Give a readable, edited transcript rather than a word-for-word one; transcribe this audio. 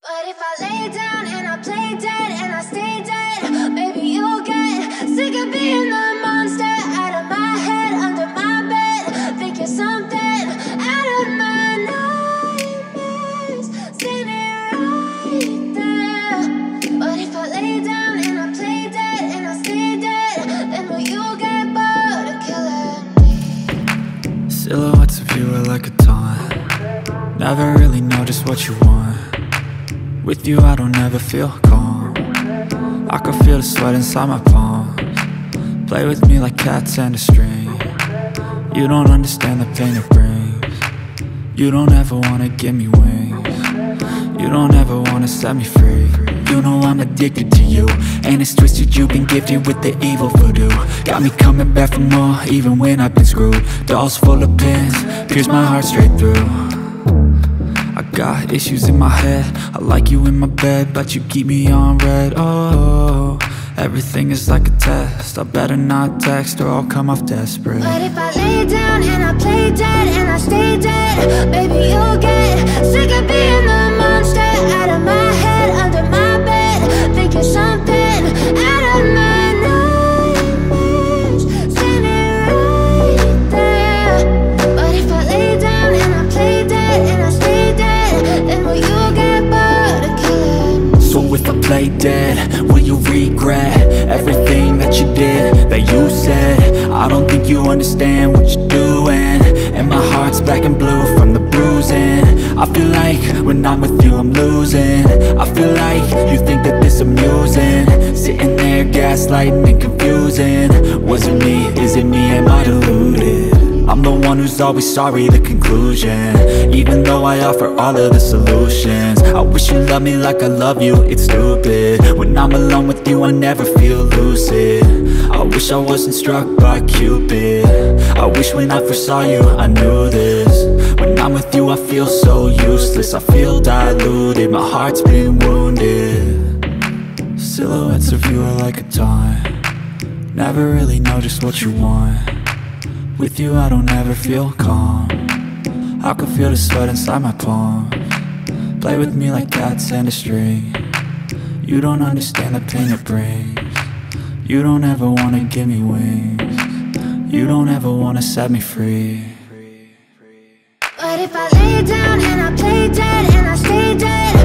But if I lay down and I play dead and I stay dead, maybe you'll get sick of being the monster out of my head, under my bed. Think you're something out of my nightmares, standing right there. But if I lay down and I play dead and I stay dead, then will you get bored of killing me? Silhouettes of you are like a taunt. Never really know just what you want. With you I don't ever feel calm. I can feel the sweat inside my palms. Play with me like cats and a string. You don't understand the pain it brings. You don't ever wanna give me wings. You don't ever wanna set me free. You know I'm addicted to you, and it's twisted, you've been gifted with the evil voodoo. Got me coming back for more, even when I've been screwed. Dolls full of pins, pierce my heart straight through. I got issues in my head, I like you in my bed, but you keep me on red. Oh, everything is like a test. I better not text or I'll come off desperate. But if I lay down and I play dead and I stay dead, maybe you'll get sick of being the monster out of my head, under my bed. Think you're something out of my nightmares, standing right there. But if I lay down and I play dead and I stay dead, then will you get bored of killing me? So if I play dead, will you regret everything that you did, that you said? I don't think you understand what you're doing, and my heart's black and blue from the bruising. I feel like when I'm with you I'm losing. I feel like you think that this amusing, sitting there gaslighting and confusing. Was it me? Is it me? Am I deluded? I'm the one who's always sorry, the conclusion, even though I offer all of the solutions. I wish you loved me like I love you, it's stupid. When I'm alone with you I never feel lucid. I wish I wasn't struck by Cupid. I wish when I first saw you I knew this. When I'm with you I feel so useless, I feel diluted, my heart's been wounded. Silhouettes of you are like a taunt. Never really know just what you want. With you I don't ever feel calm. I can feel the sweat inside my palms. Play with me like cats and a string. You don't understand the pain it brings. You don't ever wanna give me wings. You don't ever wanna set me free. But if I lay down and I play dead and I stay dead,